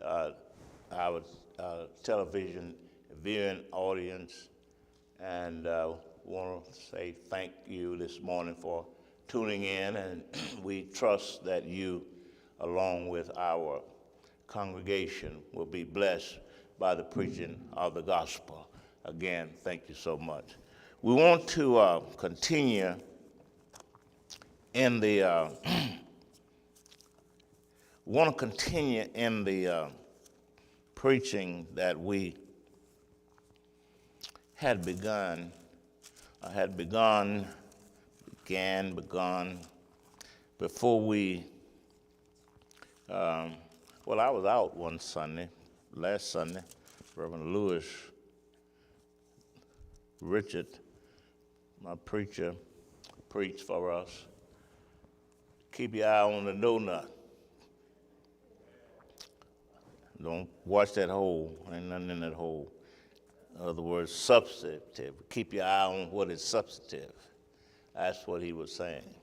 uh, our television viewing audience, and want to say thank you this morning for tuning in, and we trust that you, along with our congregation, will be blessed by the preaching of the gospel. Again, thank you so much. We want to continue in the preaching that we had begun before we, I was out one Sunday, last Sunday. Reverend Lewis Richard, my preacher, preached for us. Keep your eye on the donut. Don't watch that hole. Ain't nothing in that hole. In other words, substantive. Keep your eye on what is substantive. That's what he was saying.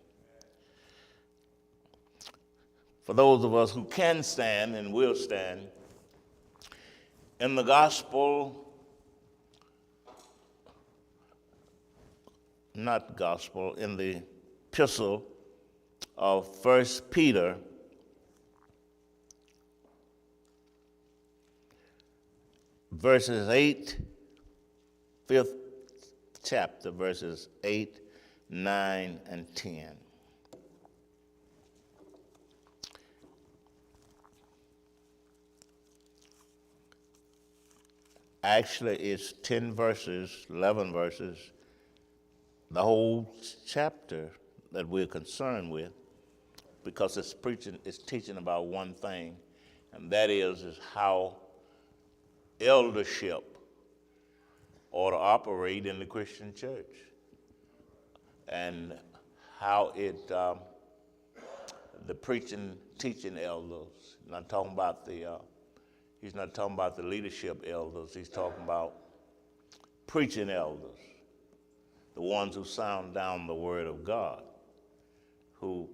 For those of us who can stand and will stand, in the in the epistle of 1 Peter, verses 8, 5th chapter, verses 8, 9, and 10. Actually, it's 10 verses, 11 verses, the whole chapter that we're concerned with, because it's teaching about one thing, and that is how eldership ought to operate in the Christian church, and how the preaching, teaching elders. He's not talking about the leadership elders. He's talking about preaching elders, the ones who sound down the word of God, who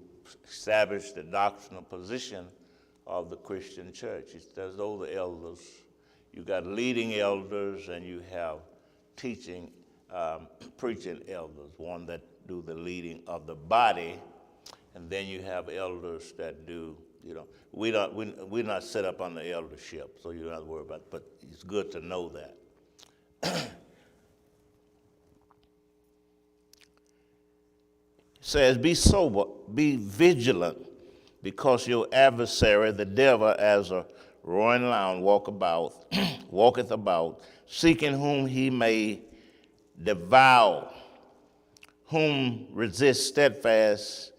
establish the doctrinal position of the Christian church. Those are elders. You got leading elders, and you have teaching, preaching elders, one that do the leading of the body, and then you have elders that do. We're not set up on the eldership, so you don't have to worry about it, but it's good to know that. It says, be sober, be vigilant, because your adversary, the devil, as a roaring lion, walketh about, seeking whom he may devour, whom resist steadfast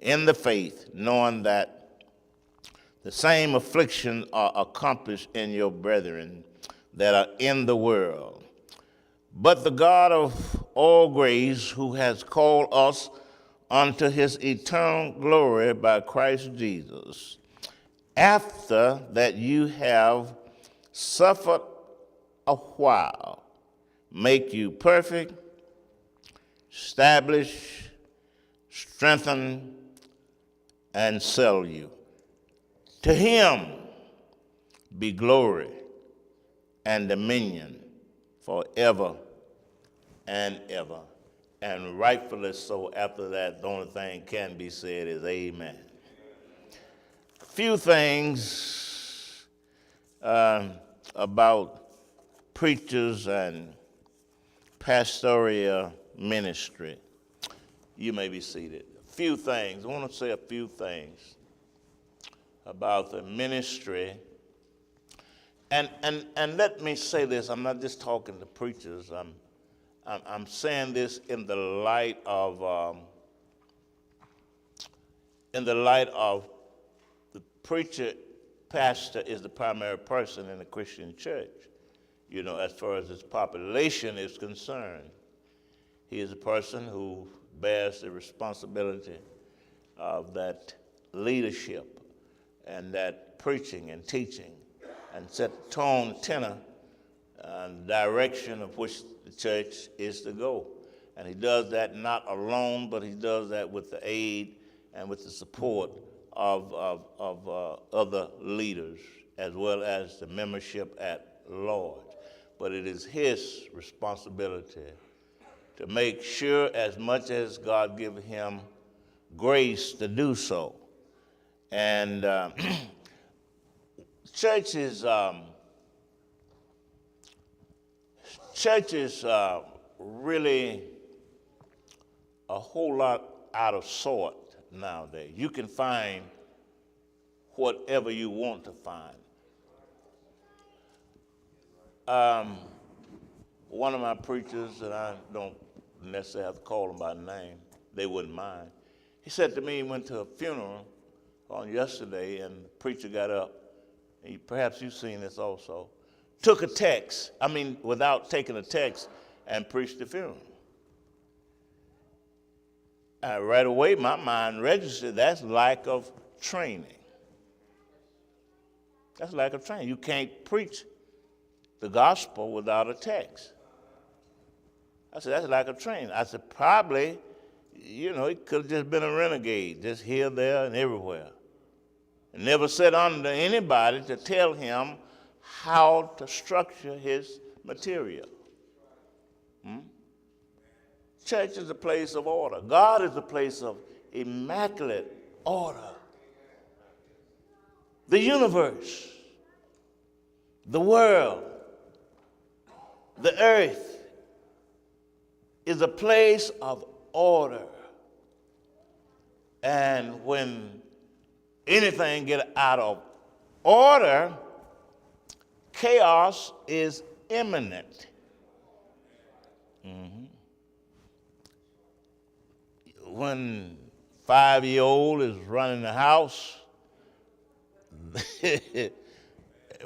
in the faith, knowing that the same afflictions are accomplished in your brethren that are in the world. But the God of all grace, who has called us unto his eternal glory by Christ Jesus, after that you have suffered a while, make you perfect, establish, strengthen, and settle you. To him be glory and dominion forever and ever. And rightfully so. After that, the only thing can be said is amen. A few things about preachers and pastoral ministry. You may be seated. A few things. I want to say a few things about the ministry. And let me say this, I'm not just talking to preachers, I'm saying this in the light of the preacher, pastor is the primary person in the Christian church, as far as its population is concerned. He is a person who bears the responsibility of that leadership and that preaching and teaching, and set the tone, tenor, and direction of which the church is to go. And he does that not alone, but he does that with the aid and with the support of other leaders as well as the membership at large. But it is his responsibility to make sure, as much as God gives him grace to do so. And churches really a whole lot out of sort nowadays. You can find whatever you want to find. One of my preachers, and I don't necessarily have to call them by name, they wouldn't mind. He said to me, he went to a funeral on yesterday, and the preacher got up, and perhaps you've seen this also, took a text, without taking a text, and preached the funeral. Right away, my mind registered, that's lack of training. That's lack of training. You can't preach the gospel without a text. I said, that's lack of training. I said, probably, he could have just been a renegade, just here, there, and everywhere. And never sat under anybody to tell him how to structure his material. Church is a place of order. God is a place of immaculate order. The universe, the world, the earth is a place of order. And when anything gets out of order, chaos is imminent. When 5-year-old is running the house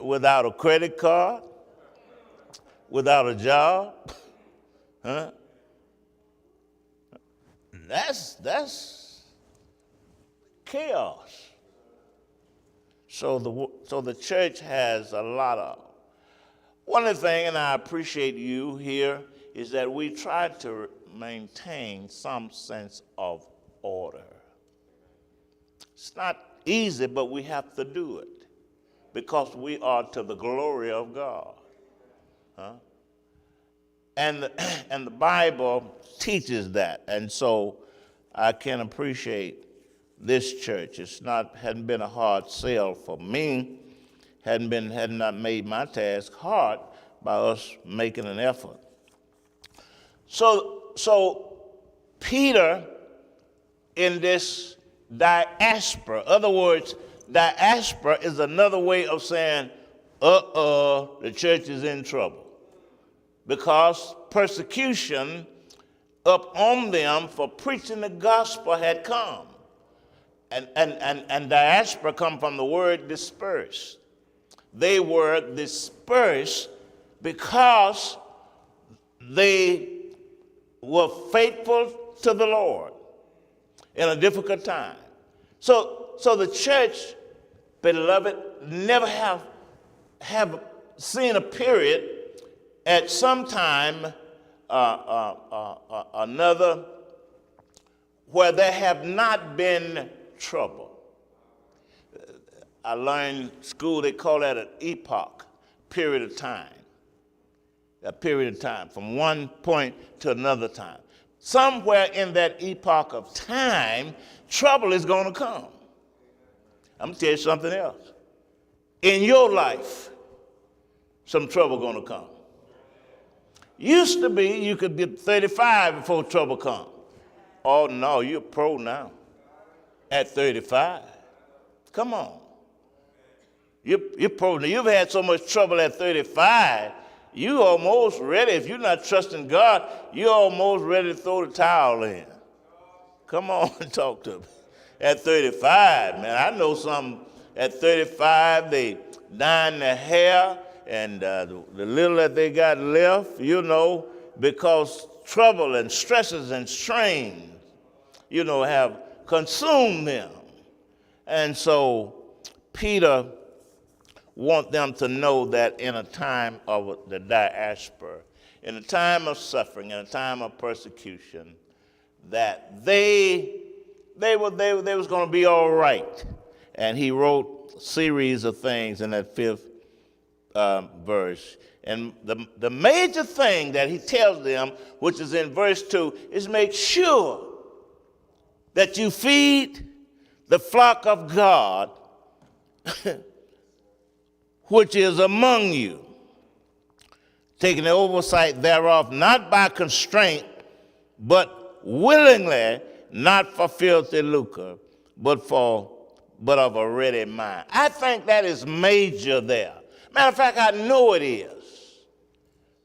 without a credit card, without a job, that's chaos. So the church has a lot of. One of the things, and I appreciate you here, is that we try to maintain some sense of order. It's not easy, but we have to do it because we are to the glory of God. And the Bible teaches that, and so I can appreciate this church. Hadn't been a hard sell for me, had not made my task hard by us making an effort. So Peter, in this diaspora, in other words, diaspora is another way of saying, the church is in trouble. Because persecution up on them for preaching the gospel had come. And diaspora come from the word dispersed. They were dispersed because they were faithful to the Lord in a difficult time. So the church, beloved, never have seen a period at some time another where there have not been trouble. I learned in school, they call that an epoch, period of time. A period of time, from one point to another time. Somewhere in that epoch of time, trouble is going to come. I'm going to tell you something else. In your life, some trouble going to come. Used to be you could be 35 before trouble come. Oh, no, you're pro now at 35. Come on. You're pro. You've had so much trouble at 35, you almost ready. If you're not trusting God, you're almost ready to throw the towel in. Come on and talk to me. At 35, man, I know some at 35, they dyeing their hair, and the little that they got left, because trouble and stresses and strains, have consumed them. And so Peter wants them to know that in a time of the diaspora, in a time of suffering, in a time of persecution, that they was going to be all right. And he wrote series of things in that fifth verse. And the major thing that he tells them, which is in verse 2, is make sure that you feed the flock of God which is among you, taking the oversight thereof, not by constraint, but willingly, not for filthy lucre, but of a ready mind. I think that is major there. Matter of fact, I know it is.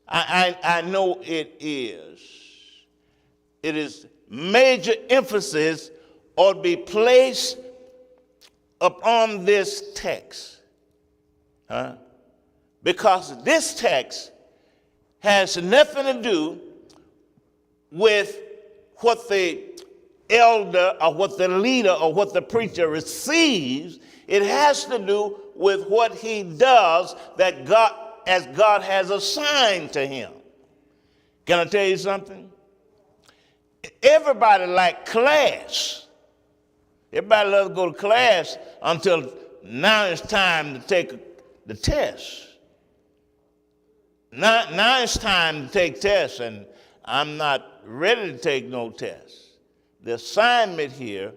I know it is. It is major emphasis ought to be placed upon this text. Because this text has nothing to do with what the elder or what the leader or what the preacher receives. It has to do with what he does that God has assigned to him. Can I tell you something? Everybody like class. Everybody loves to go to class until now it's time to take the test. Now it's time to take tests, and I'm not ready to take no tests. The assignment here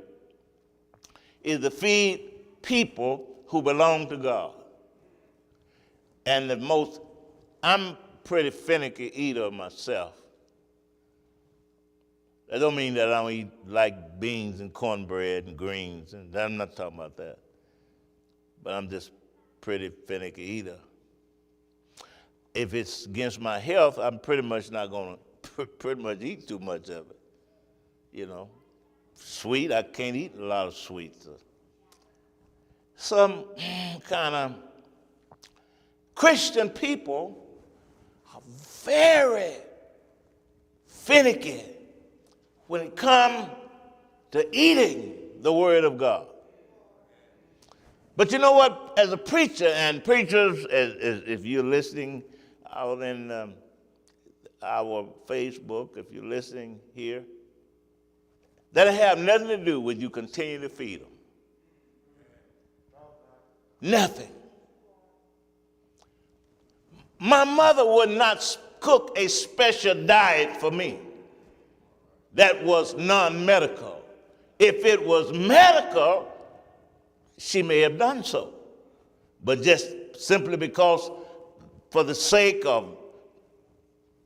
is to feed people who belong to God. And I'm pretty finicky eater myself. That don't mean that I don't eat like beans and cornbread and greens, and I'm not talking about that. But I'm just pretty finicky eater. If it's against my health, I'm pretty much not going to pretty much eat too much of it. You know, sweet, I can't eat a lot of sweets. Some kind of Christian people are very finicky when it comes to eating the Word of God. But you know what? As a preacher, and preachers, as if you're listening out in our Facebook, if you're listening here, that'll have nothing to do with you continue to feed them. Nothing. My mother would not cook a special diet for me that was non-medical. If it was medical, she may have done so. But just simply because for the sake of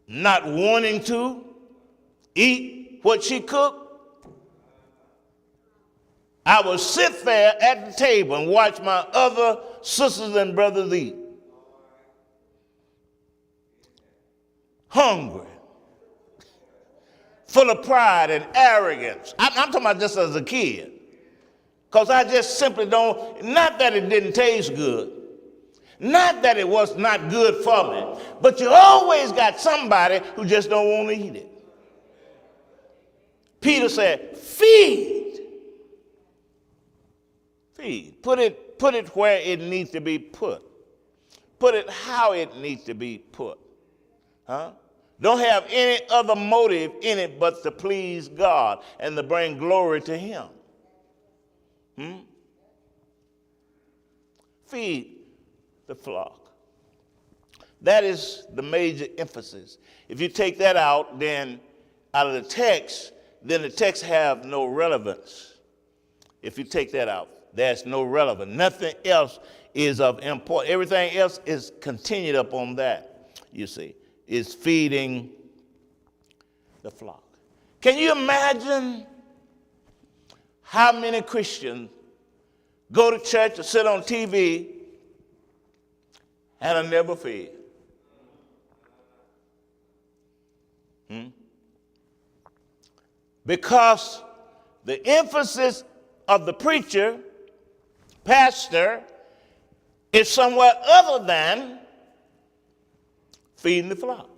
not wanting to eat what she cooked, I would sit there at the table and watch my other sisters and brothers eat. Hungry. Full of pride and arrogance. I'm talking about just as a kid. Because I just simply don't, not that it didn't taste good, not that it was not good for me, but you always got somebody who just don't want to eat it. Peter said, feed. Feed. Put it where it needs to be put. Put it how it needs to be put. Don't have any other motive in it but to please God and to bring glory to Him. Feed the flock. That is the major emphasis. If you take that out, then out of the text, then the text have no relevance. If you take that out, there's no relevance. Nothing else is of importance. Everything else is continued upon that, you see, is feeding the flock. Can you imagine how many Christians go to church or sit on TV and are never fed? Because the emphasis of the preacher, pastor, is somewhere other than feeding the flock.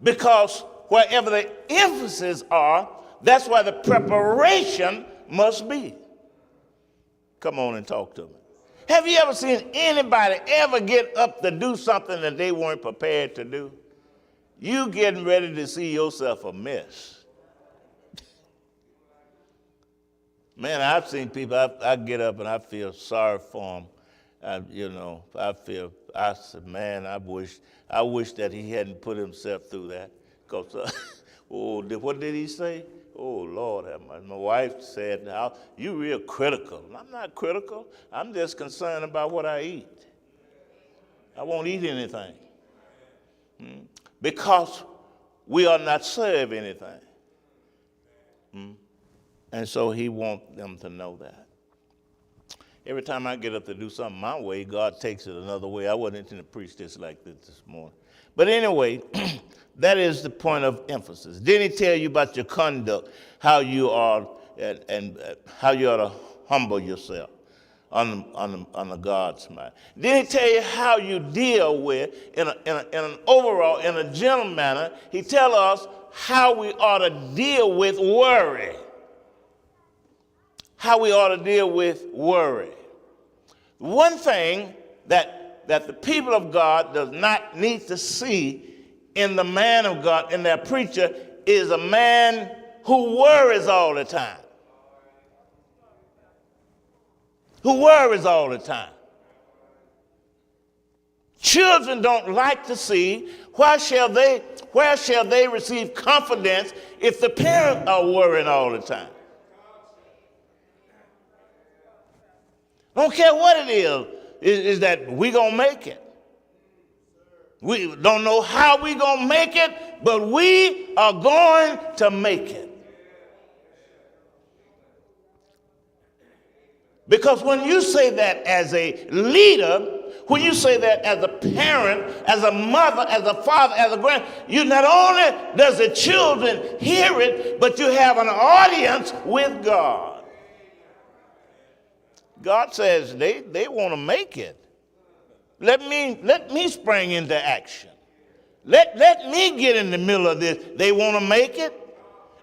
Because wherever the emphasis are, that's where the preparation must be. Come on and talk to me. Have you ever seen anybody ever get up to do something that they weren't prepared to do? You getting ready to see yourself a mess. Man, I've seen people, I get up and I feel sorry for them. I said, man, I wish that he hadn't put himself through that. Because, what did he say? Oh, Lord, my wife said, you real critical. I'm not critical. I'm just concerned about what I eat. I won't eat anything. Because we are not serve anything. And so he wants them to know that. Every time I get up to do something my way, God takes it another way. I wasn't intending to preach this like this morning. But anyway, that is the point of emphasis. Didn't he tell you about your conduct, how you are and how you ought to humble yourself on God's mind? Didn't he tell you how you deal with, in an overall, in a general manner, he tell us how we ought to deal with worry. How we ought to deal with worry. One thing that the people of God does not need to see in the man of God, in their preacher, is a man who worries all the time. Who worries all the time. Children don't like to see, where shall they receive confidence if the parents are worrying all the time? Don't care what it is that we gonna make it. We don't know how we gonna make it, but we are going to make it. Because when you say that as a leader, when you say that as a parent, as a mother, as a father, as a you not only does the children hear it, but you have an audience with God. God says they want to make it. Let me spring into action. Let me get in the middle of this. They want to make it.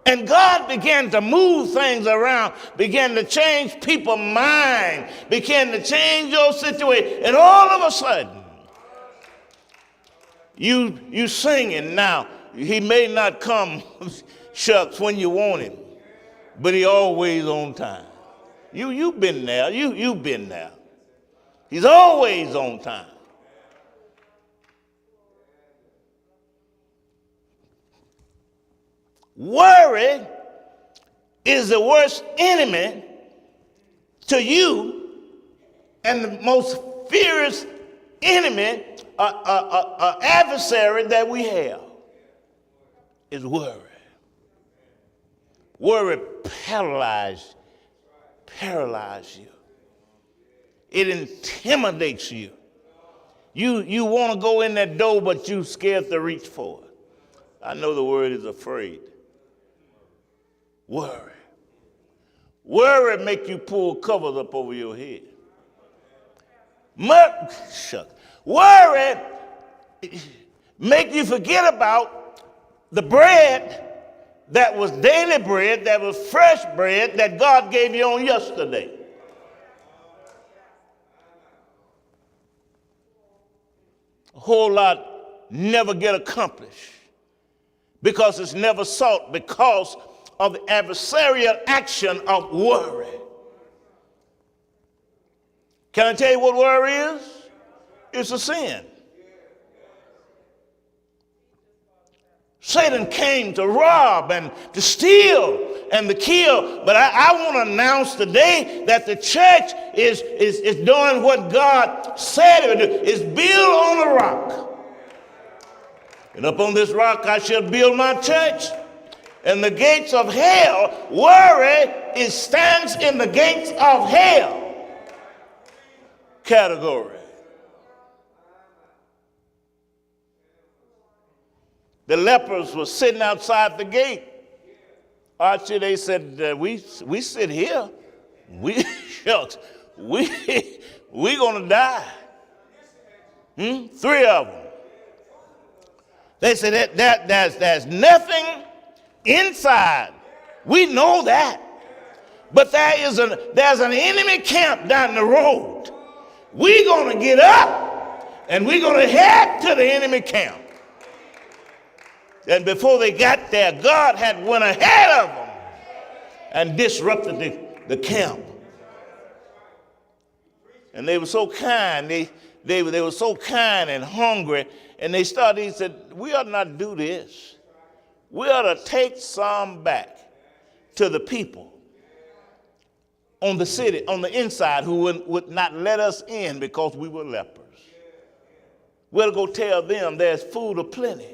And God began to move things around, began to change people's mind, began to change your situation. And all of a sudden, you singing now. He may not come, shucks, when you want him, but he always on time. You've been there. You've been there. He's always on time. Worry is the worst enemy to you, and the most fierce enemy, adversary that we have is worry. Worry paralyzes you. It intimidates you. You want to go in that door, but you're scared to reach for it. I know the word is afraid. Worry. Worry make you pull covers up over your head. Worry make you forget about the bread that was daily bread, that was fresh bread that God gave you on yesterday. A whole lot never get accomplished because it's never sought, because of the adversarial action of worry. Can I tell you what worry is? It's a sin. Satan came to rob and to steal and to kill. But I want to announce today that the church is doing what God said it would do. It's built on a rock. And upon this rock I shall build my church. And the gates of hell, worry, stands in the gates of hell category. The lepers were sitting outside the gate. Archie, they said, we sit here. We gonna die. 3 of them. They said that there's nothing inside. We know that. But there's an enemy camp down the road. We're gonna get up and we're gonna head to the enemy camp. And before they got there, God had went ahead of them and disrupted the camp. And they were so kind. They were so kind and hungry. And they said, we ought not to do this. We ought to take some back to the people on the city, on the inside, who would not let us in because we were lepers. We'll go tell them there's food aplenty.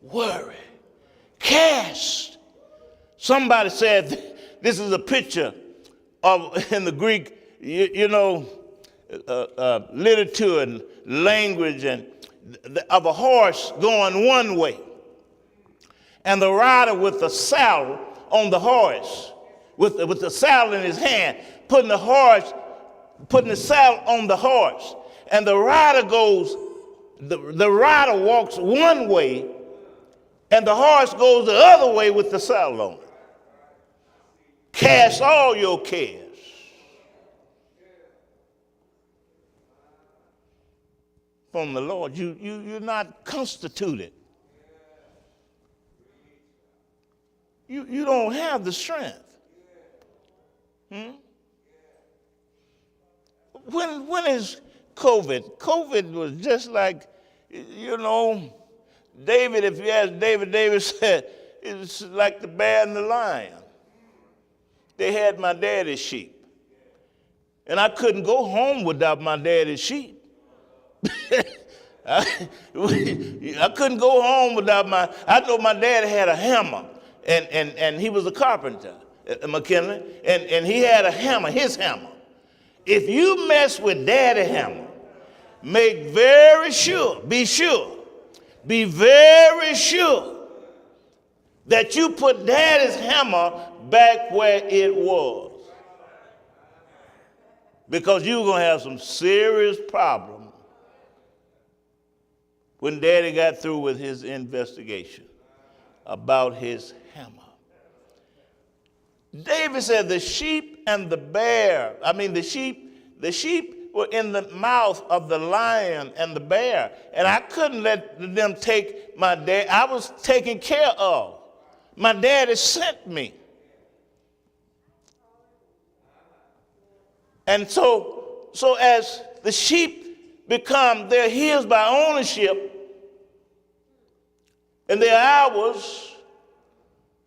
Worry. Cast. Somebody said this is a picture of, in the Greek, literature and language and of a horse going one way, and the rider with the saddle on the horse, with the saddle in his hand, putting the saddle on the horse, and the rider walks one way, and the horse goes the other way with the saddle on it. Cast all your cares. From the Lord. You're not constituted. You don't have the strength. When is COVID? COVID was just like, David, if you ask David said, it's like the bear and the lion. They had my daddy's sheep. And I couldn't go home without my daddy's sheep. I couldn't go home without I know my dad had a hammer, and he was a carpenter, McKinley, and he had a hammer, his hammer. If you mess with daddy hammer, be very sure that you put daddy's hammer back where it was. Because you're going to have some serious problems when daddy got through with his investigation about his hammer. David said the sheep and the bear, the sheep were in the mouth of the lion and the bear. And I couldn't let them take my dad. I was taken care of. My daddy sent me. And so as the sheep they're his by ownership, and they're ours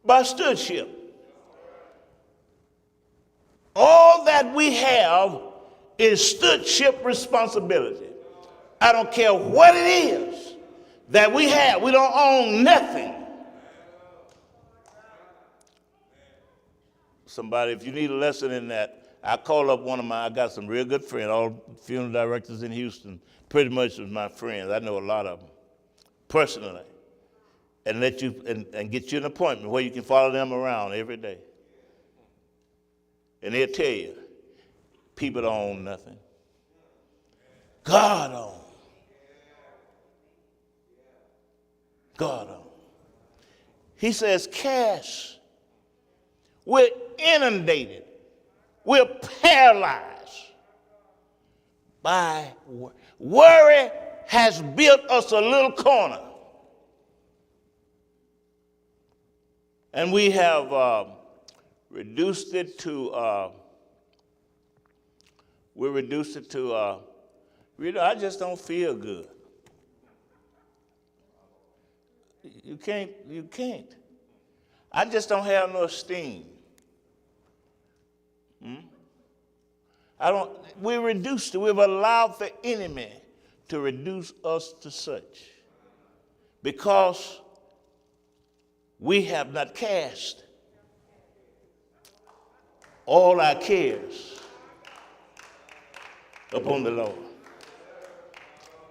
by stewardship. All that we have is stewardship responsibility. I don't care what it is that we have. We don't own nothing. Somebody, if you need a lesson in that, I call up I got some real good friends, all funeral directors in Houston, pretty much was my friends. I know a lot of them personally. And let you and get you an appointment where you can follow them around every day. And they'll tell you, people don't own nothing. God owns. God owns. He says, cast. We're inundated. We're paralyzed by worry. Worry has built us a little corner. And we have reduced it to, I just don't feel good. You can't. I just don't have no esteem. We've allowed the enemy to reduce us to such. Because we have not cast all our cares upon the Lord.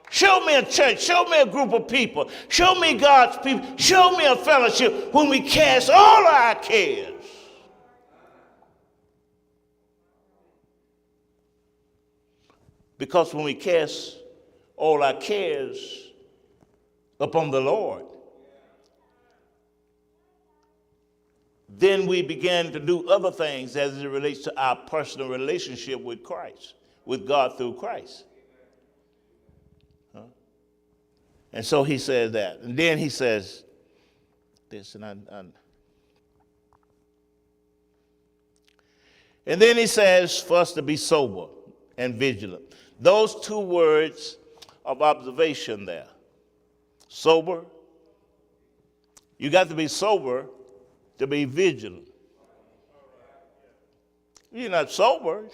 Show me a church, show me a group of people, show me God's people, show me a fellowship when we cast all our cares. Because when we cast all our cares upon the Lord, then we began to do other things as it relates to our personal relationship with Christ, with God through Christ. And so he says that. And then he says this, and And then he says for us to be sober and vigilant. Those two words of observation there. Sober. You got to be sober to be vigilant. You're not sober.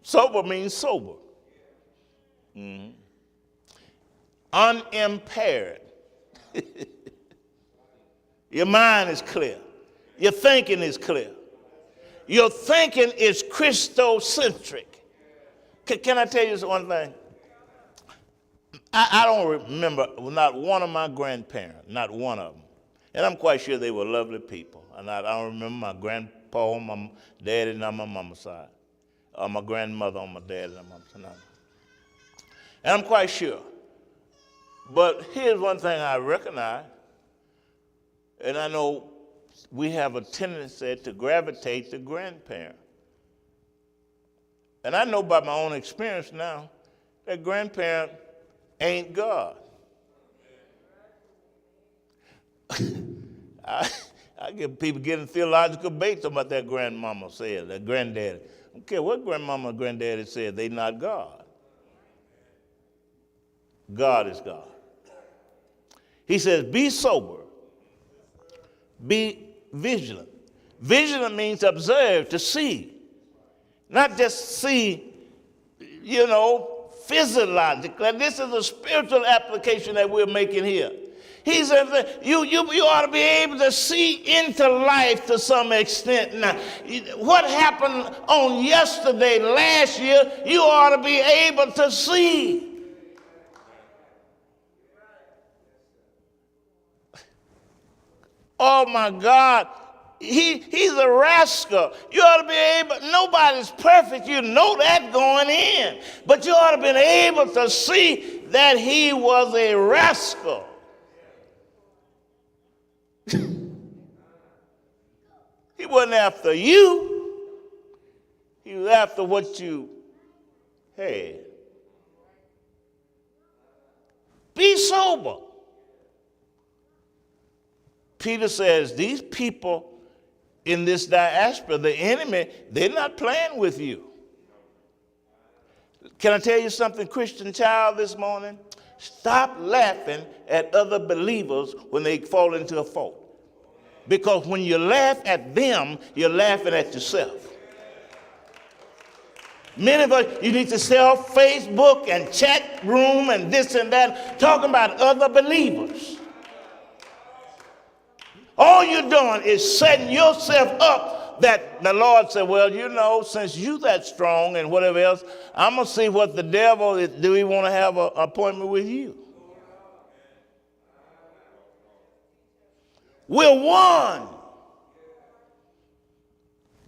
Sober means sober. Mm-hmm. Unimpaired. Your mind is clear. Your thinking is clear. Your thinking is Christocentric. Can I tell you one thing? I don't remember not one of my grandparents, not one of them. And I'm quite sure they were lovely people. And I don't remember my grandpa on my daddy and on my mama's side. Or my grandmother on my daddy and my mama's side. And I'm quite sure. But here's one thing I recognize. And I know we have a tendency to gravitate to grandparents. And I know by my own experience now that grandparent ain't God. I get people getting theological debates about that grandmama said, that granddaddy. I don't care what grandmama and granddaddy said, they not God. God is God. He says, be sober, be vigilant. Vigilant means observe, to see. Not just see, physiologically. This is a spiritual application that we're making here. He said you ought to be able to see into life to some extent. Now, what happened on yesterday, last year, you ought to be able to see. Oh my God, he's a rascal. You ought to be able, nobody's perfect, you know that going in. But you ought to be able to see that he was a rascal. He wasn't after you. He was after what you had. Be sober. Peter says, these people in this diaspora, the enemy, they're not playing with you. Can I tell you something, Christian child, this morning? Stop laughing at other believers when they fall into a fault. Because when you laugh at them, you're laughing at yourself. Many of us, you need to stay off Facebook and chat room and this and that, talking about other believers. All you're doing is setting yourself up that the Lord said, well, since you that strong and whatever else, I'm going to see what the devil is. Do he want to have an appointment with you? We're one.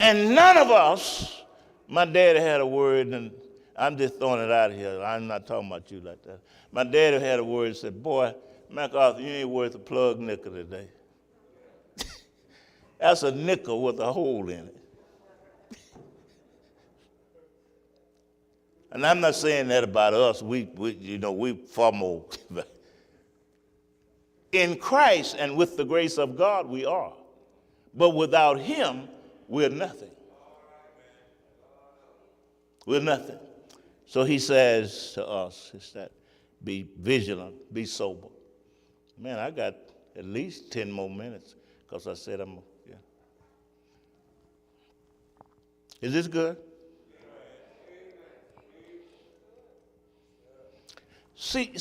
And none of us, my daddy had a word, and I'm just throwing it out here. I'm not talking about you like that. My daddy had a word and said, boy, MacArthur, you ain't worth a plug nickel today. That's a nickel with a hole in it. And I'm not saying that about us. We far more. In Christ and with the grace of God, we are. But without him, we're nothing. We're nothing. So he says to us, is that be vigilant, be sober. Man, I got at least 10 more minutes because I said yeah. Is this good? See,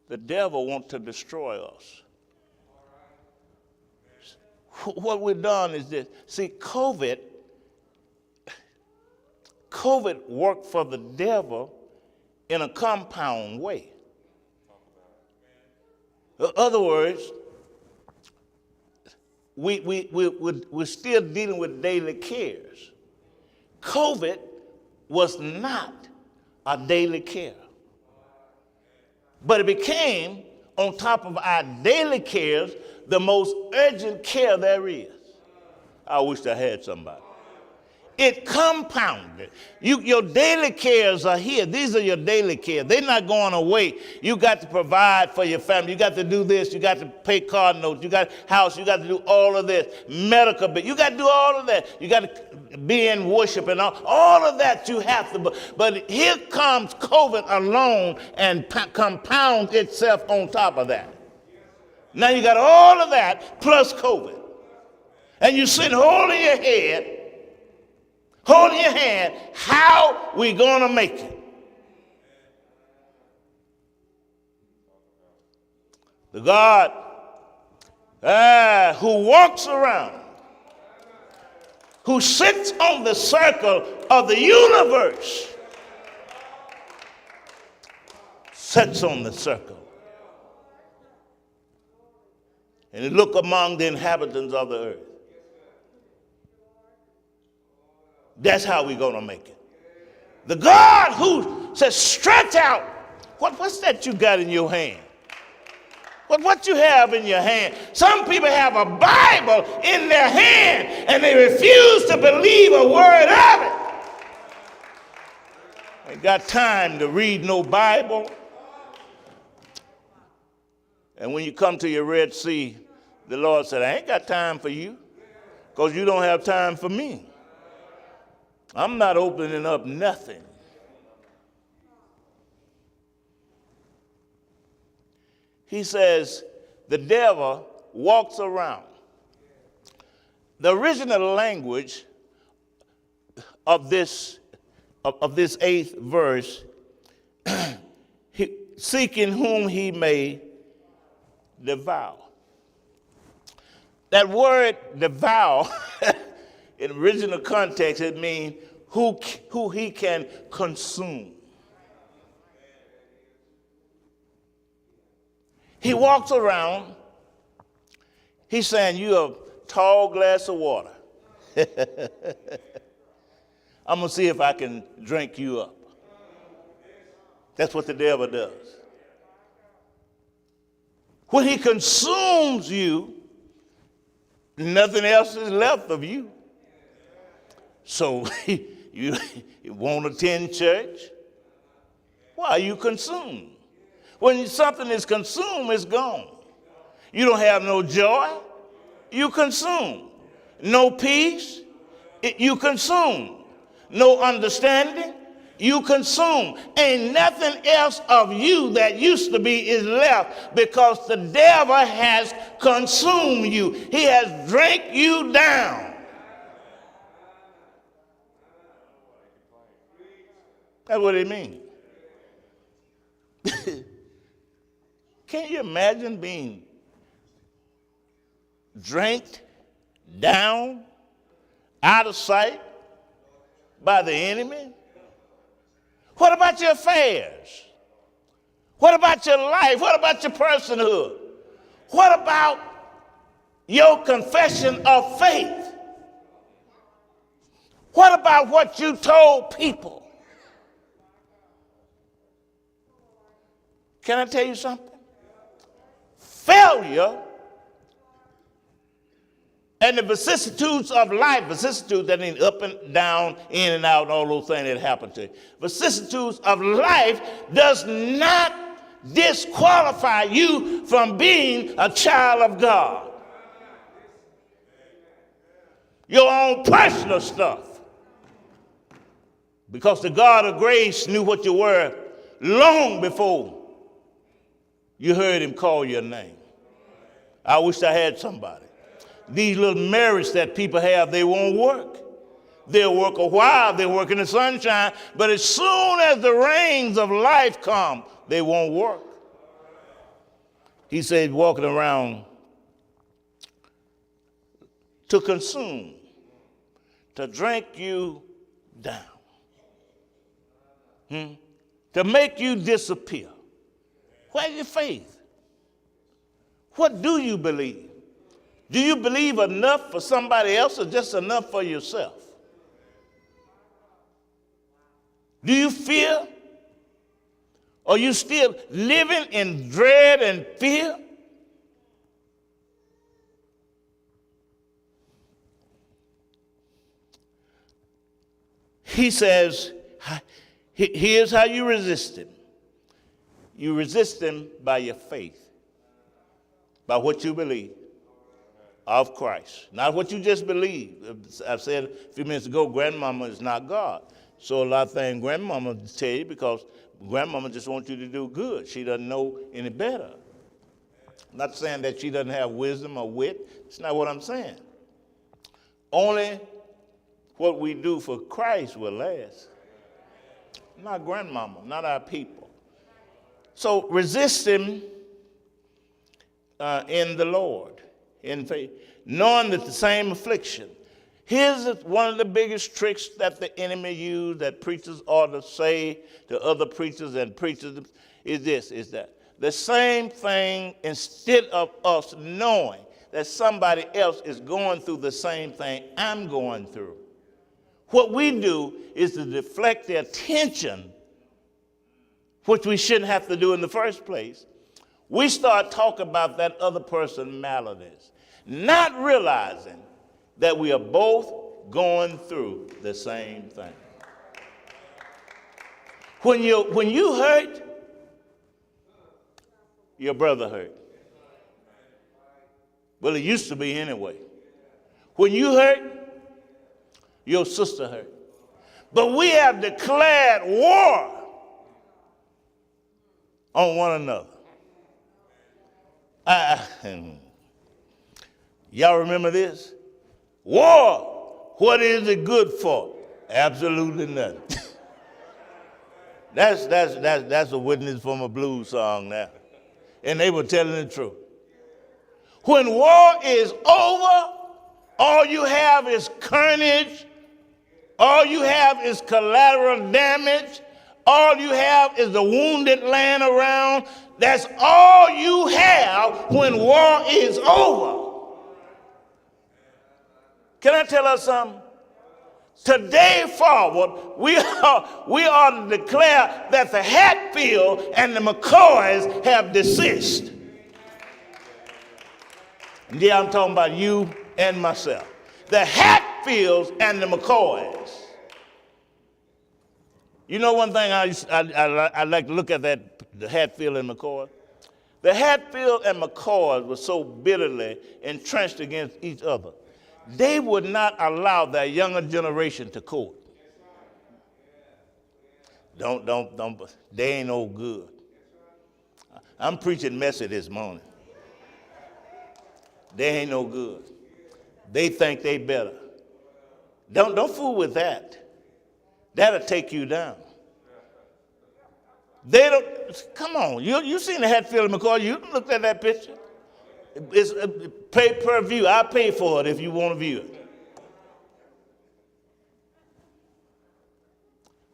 the devil wants to destroy us. What we've done is this. See, COVID worked for the devil in a compound way. In other words, we're still dealing with daily cares. COVID was not a daily care. But it became, on top of our daily cares, the most urgent care there is. I wish I had somebody. It compounded. Your daily cares are here. These are your daily cares. They're not going away. You got to provide for your family. You got to do this. You got to pay car notes. You got house. You got to do all of this. Medical bill. You got to do all of that. You got to be in worship and all of that you have to. But here comes COVID alone and compounds itself on top of that. Now you got all of that plus COVID. And you sit holding your head, holding your hand, how we going to make it? The God who walks around, who sits on the circle of the universe, sits on the circle. And he look among the inhabitants of the earth. That's how we're going to make it. The God who says, stretch out. What's that you got in your hand? What you have in your hand? Some people have a Bible in their hand and they refuse to believe a word of it. Ain't got time to read no Bible. And when you come to your Red Sea, the Lord said, I ain't got time for you because you don't have time for me. I'm not opening up nothing. He says the devil walks around. The original language of this 8th verse, seeking whom he may devour. That word devour, in original context, it means who he can consume. He walks around, he's saying, you're a tall glass of water. I'm going to see if I can drink you up. That's what the devil does. When he consumes you, nothing else is left of you. So you won't attend church? Why are you consumed? When something is consumed, it's gone. You don't have no joy, you consume. No peace, you consume. No understanding, you consume. Ain't nothing else of you that used to be is left because the devil has consumed you. He has drank you down. That's what it means. Can you imagine being drank down, out of sight by the enemy? What about your affairs? What about your life? What about your personhood? What about your confession of faith? What about what you told people? Can I tell you something? Failure and the vicissitudes of life, vicissitudes that mean up and down, in and out, all those things that happen to you. Vicissitudes of life does not disqualify you from being a child of God. Your own personal stuff. Because the God of grace knew what you were long before you heard him call your name. I wish I had somebody. These little marriages that people have, they won't work. They'll work a while, they'll work in the sunshine, but as soon as the rains of life come, they won't work. He said walking around to consume, to drink you down, to make you disappear. Where's your faith? What do you believe? Do you believe enough for somebody else or just enough for yourself? Do you fear? Or are you still living in dread and fear? he says, here's how you resist him. You resist him by your faith, by what you believe of Christ. Not what you just believe. I said a few minutes ago, Grandmama is not God. So a lot of things Grandmama tell you because Grandmama just wants you to do good. She doesn't know any better. I'm not saying that she doesn't have wisdom or wit. It's not what I'm saying. Only what we do for Christ will last. Not Grandmama, not our people. So resist him in the Lord, in faith, knowing that the same affliction. Here's one of the biggest tricks that the enemy uses that preachers ought to say to other preachers and preachers is that the same thing, instead of us knowing that somebody else is going through the same thing I'm going through, what we do is to deflect their attention, which we shouldn't have to do in the first place. We start talking about that other person's maladies, not realizing that we are both going through the same thing. When you hurt, your brother hurt. Well, it used to be anyway. When you hurt, your sister hurt. But we have declared war on one another. Y'all remember this? War, what is it good for? Absolutely nothing. That's a witness from a blues song now. And they were telling the truth. When war is over, all you have is carnage. All you have is collateral damage. All you have is the wounded laying around. That's all you have when war is over. Can I tell us something? Today forward, we are to declare that the Hatfield and the McCoys have desist. Yeah, I'm talking about you and myself. The Hatfields and the McCoys. You know one thing I like to look at the Hatfield and McCoy? The Hatfield and McCoys were so bitterly entrenched against each other. They would not allow their younger generation to court. Don't, they ain't no good. I'm preaching message this morning. They ain't no good. They think they better. Don't fool with that. That'll take you down. They don't, come on, you seen the Hatfield and McCoy, you looked at that picture. It's pay per view. I'll pay for it if you want to view it.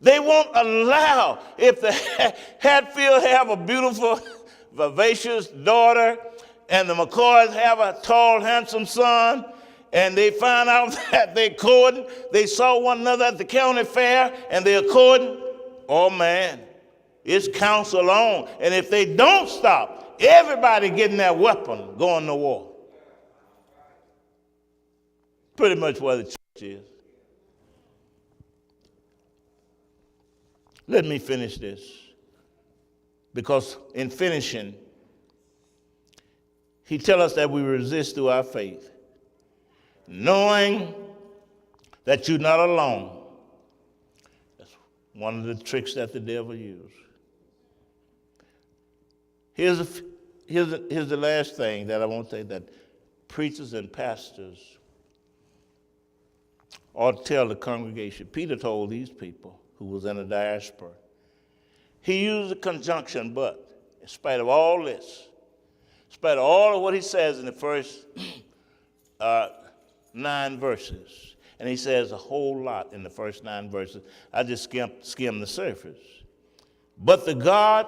They won't allow, if the Hatfield have a beautiful, vivacious daughter, and the McCoys have a tall, handsome son, and they find out that they courting, they saw one another at the county fair, and they're courting, oh man, it's counsel on. And if they don't stop, everybody getting that weapon going to war. Pretty much where the church is. Let me finish this. Because in finishing, he tells us that we resist through our faith, knowing that you're not alone. That's one of the tricks that the devil uses. Here's the last thing that I want to say, that preachers and pastors ought to tell the congregation. Peter told these people who was in a diaspora. He used a conjunction but, in spite of all this, in spite of all of what he says in the first 9 verses, and he says a whole lot in the first 9 verses. I just skimmed the surface. But the God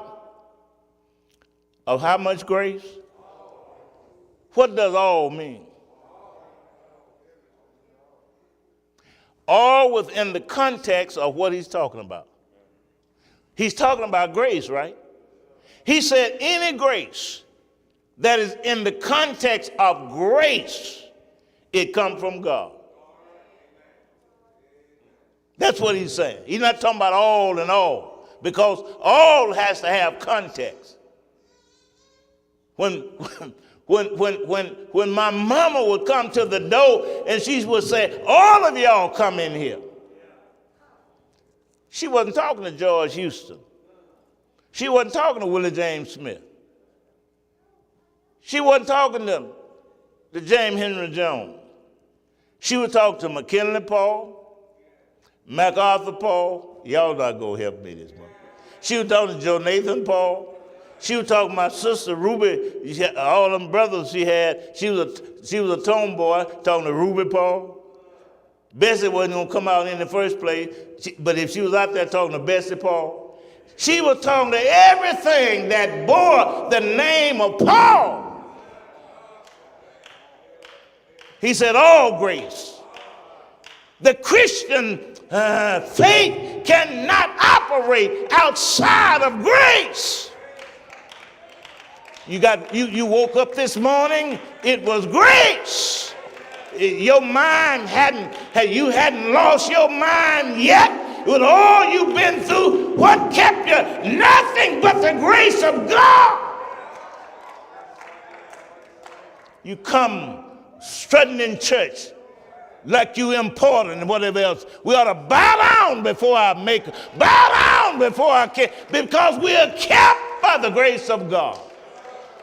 of how much grace? What does all mean? All within the context of what he's talking about. He's talking about grace, right? He said any grace that is in the context of grace, it comes from God. That's what he's saying. He's not talking about all and all, because all has to have context. When my mama would come to the door and she would say, all of y'all come in here, she wasn't talking to George Houston. She wasn't talking to Willie James Smith. She wasn't talking to James Henry Jones. She was talking to McKinley Paul, MacArthur Paul. Y'all not going to help me this morning. She was talking to Joe Nathan Paul. She was talking to my sister Ruby. All them brothers she had. She was a tomboy talking to Ruby Paul. Bessie wasn't going to come out in the first place, but if she was out there talking to Bessie Paul, she was talking to everything that bore the name of Paul. He said, all grace. The Christian faith cannot operate outside of grace. You woke up this morning, it was grace. Your mind you hadn't lost your mind yet. With all you've been through, what kept you? Nothing but the grace of God. You come strutting in church like you important and whatever else. We ought to bow down before I make it. Bow down before I can, because we are kept by the grace of God.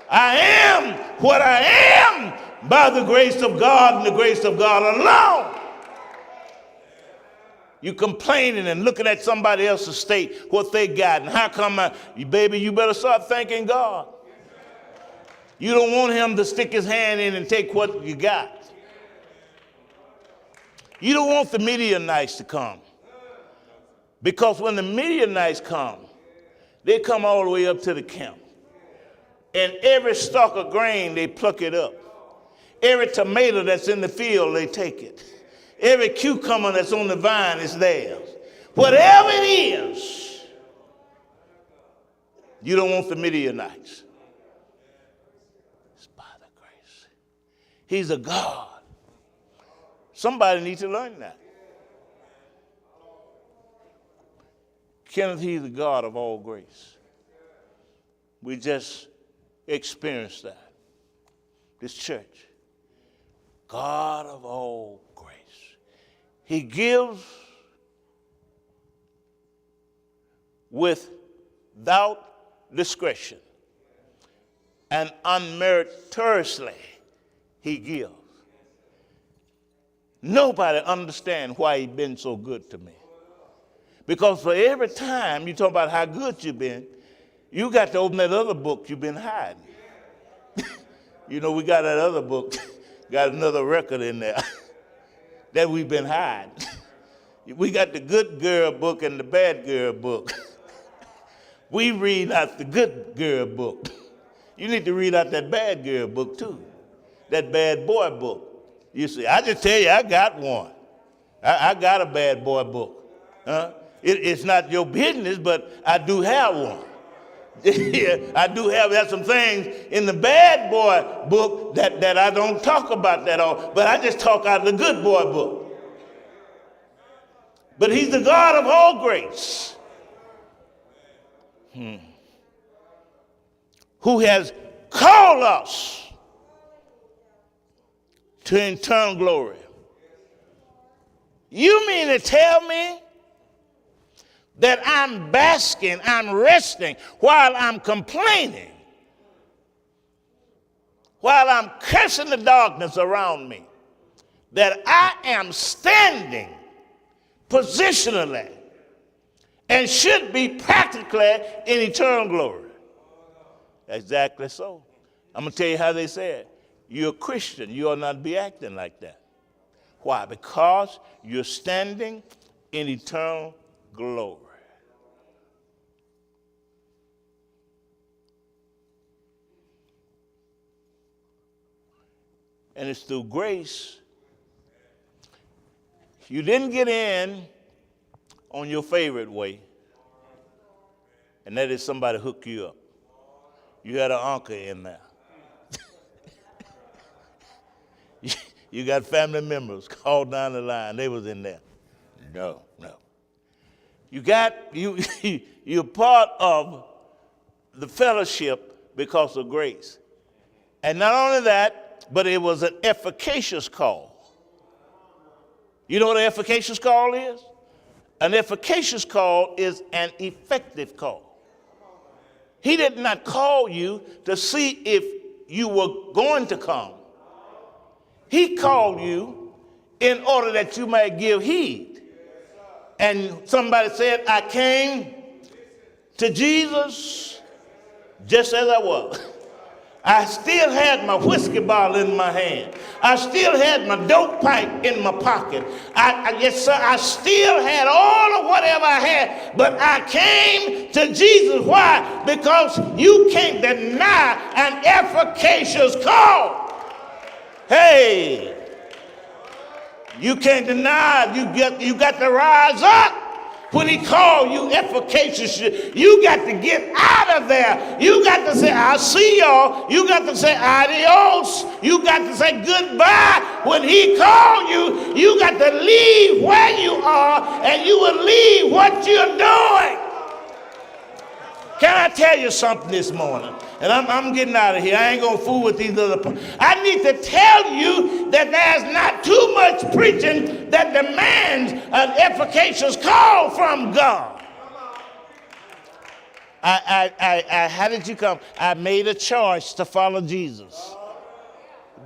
I am what I am by the grace of God and the grace of God alone. You complaining and looking at somebody else's state, what they got, and how come baby, you better start thanking God. You don't want him to stick his hand in and take what you got. You don't want the Midianites to come. Because when the Midianites come, they come all the way up to the camp. And every stalk of grain, they pluck it up. Every tomato that's in the field, they take it. Every cucumber that's on the vine is theirs. Whatever it is, you don't want the Midianites. It's by the grace. He's a God. Somebody needs to learn that. Kenneth, he's the God of all grace. We just experienced that. This church, God of all grace. He gives without discretion, and unmeritoriously he gives. Nobody understands why he's been so good to me. Because for every time you talk about how good you've been, you got to open that other book you've been hiding. You know, we got that other book, got another record in there that we've been hiding. We got the good girl book and the bad girl book. We read out the good girl book. You need to read out that bad girl book too, that bad boy book. You see, I just tell you, I got one. I got a bad boy book. It's not your business, but I do have one. I do have some things in the bad boy book that I don't talk about that all, but I just talk out of the good boy book. But he's the God of all grace, who has called us to eternal glory. You mean to tell me that I'm basking, I'm resting while I'm complaining, while I'm cursing the darkness around me, that I am standing positionally and should be practically in eternal glory? Exactly so. I'm going to tell you how they said. You're a Christian. You ought not be acting like that. Why? Because you're standing in eternal glory. And it's through grace. You didn't get in on your favorite way, and that is somebody hook you up. You had an uncle in there. You got family members called down the line. They was in there. No, no. You're part of the fellowship because of grace. And not only that, but it was an efficacious call. You know what an efficacious call is? An efficacious call is an effective call. He did not call you to see if you were going to come. He called you in order that you might give heed. And somebody said, I came to Jesus just as I was. I still had my whiskey bottle in my hand. I still had my dope pipe in my pocket. Yes, sir, I still had all of whatever I had, but I came to Jesus. Why? Because you can't deny an efficacious call. Hey, you can't deny it. You got to rise up. When he called you efficacious, you got to get out of there. You got to say, I'll see y'all. You got to say adios. You got to say goodbye. When he called you, you got to leave where you are, and you will leave what you're doing. Can I tell you something this morning? And I'm getting out of here. I ain't going to fool with these other people. I need to tell you that there's not too much preaching that demands an efficacious call from God. How did you come? I made a choice to follow Jesus.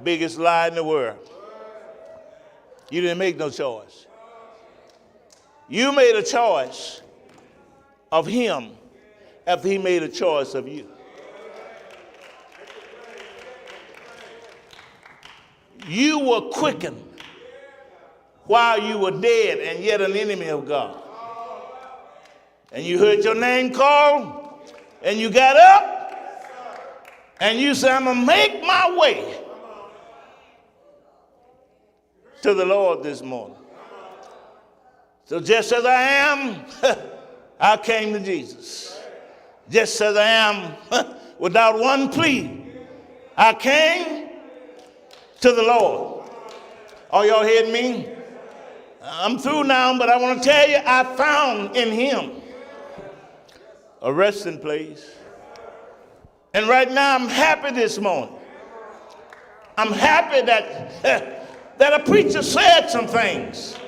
Biggest lie in the world. You didn't make no choice. You made a choice of him after he made a choice of you. You were quickened while you were dead and yet an enemy of God. And you heard your name called, and you got up, and you said, I'm going to make my way to the Lord this morning. So just as I am, I came to Jesus. Just as I am, without one plea, I came to the Lord. Are y'all hearing me? I'm through now, but I want to tell you, I found in him a resting place. And right now, I'm happy this morning. I'm happy that a preacher said some things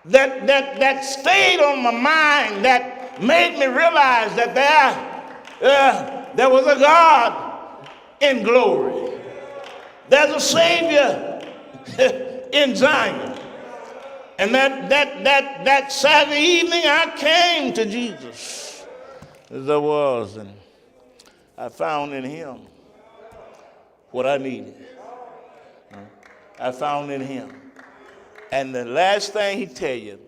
that stayed on my mind, that made me realize that there was a God in glory. There's a Savior in Zion. And that Saturday evening, I came to Jesus as I was, and I found in him what I needed. I found in him. And the last thing he tell you,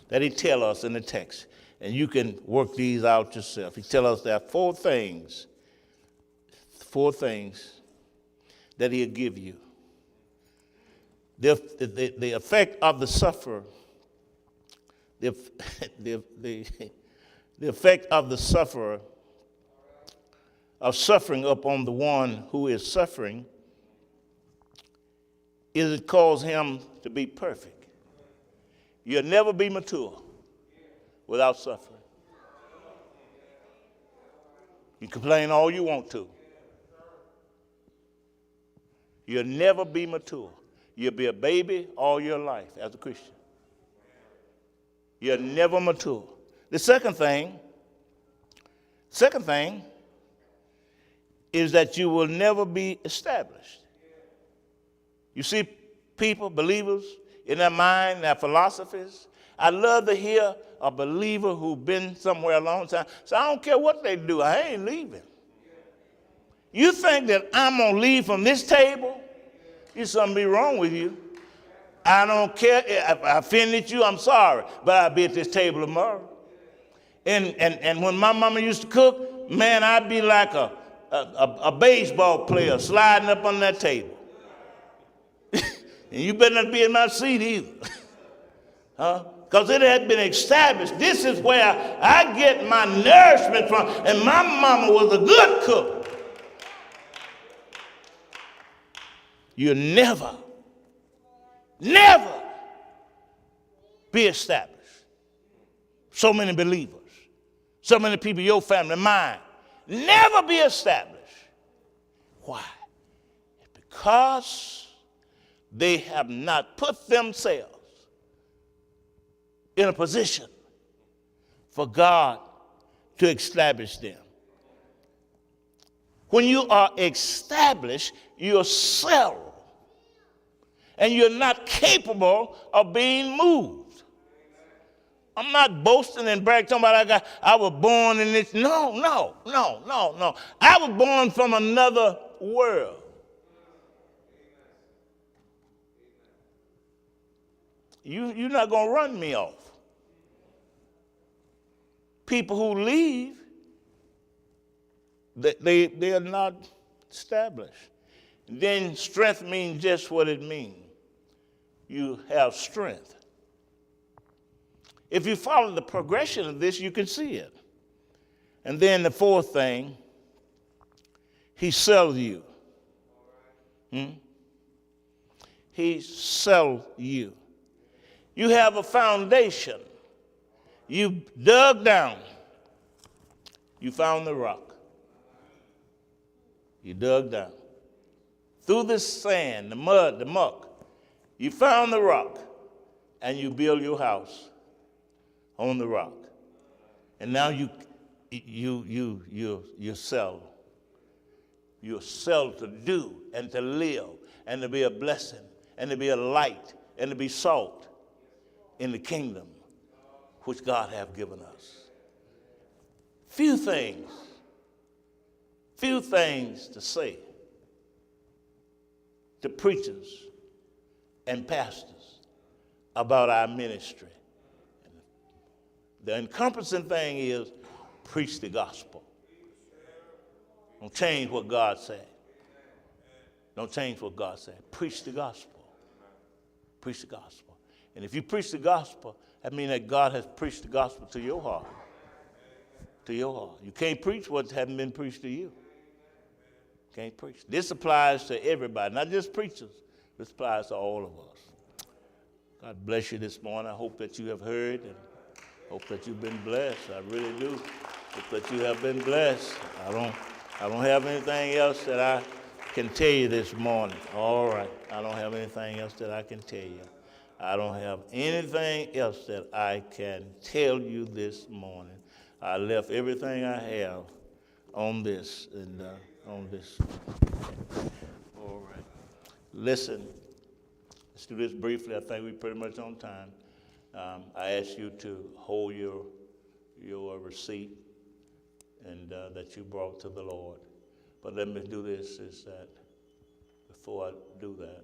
that he tell us in the text, and you can work these out yourself. He tell us there are four things that he'll give you. The effect of the sufferer, the effect of the sufferer, of suffering upon the one who is suffering, is it cause him to be perfect. You'll never be mature without suffering. You complain all you want to. You'll never be mature. You'll be a baby all your life as a Christian. You're never mature. The second thing is that you will never be established. You see people, believers, in their mind, their philosophies. I love to hear a believer who's been somewhere a long time. So I don't care what they do, I ain't leaving. You think that I'm going to leave from this table? There's something be wrong with you. I don't care. If I offended you, I'm sorry. But I'll be at this table tomorrow. And when my mama used to cook, man, I'd be like a baseball player sliding up on that table. And you better not be in my seat either. Because it had been established. This is where I get my nourishment from. And my mama was a good cook. You never be established. So many believers, so many people, your family, mine, never be established. Why? Because they have not put themselves in a position for God to establish them. When you are established, you're settled. And you're not capable of being moved. I'm not boasting and bragging, talking about I was born in this. No. I was born from another world. You're not going to run me off. People who leave, they are not established. Then strength means just what it means. You have strength. If you follow the progression of this, you can see it. And then the fourth thing, he sells you. He sells you. You have a foundation. You dug down. You found the rock. You dug down. Through the sand, the mud, the muck, you found the rock, and you build your house on the rock. And now you're settled. You're settled to do and to live and to be a blessing and to be a light and to be salt in the kingdom which God hath given us. Few things to say to preachers and pastors about our ministry. The encompassing thing is preach the gospel. Don't change what God said. Don't change what God said. Preach the gospel. Preach the gospel. And if you preach the gospel, that means that God has preached the gospel to your heart. To your heart. You can't preach what hasn't been preached to you. Can't preach. This applies to everybody, not just preachers. This applies to all of us. God bless you this morning. I hope that you have heard and hope that you've been blessed. I really do. Hope that you have been blessed. I don't have anything else that I can tell you this morning. All right. I don't have anything else that I can tell you. I don't have anything else that I can tell you this morning. I left everything I have on this and on this. All right. Listen, let's do this briefly. I think we're pretty much on time. I ask you to hold your receipt and that you brought to the Lord. But let me do this, is that before I do that,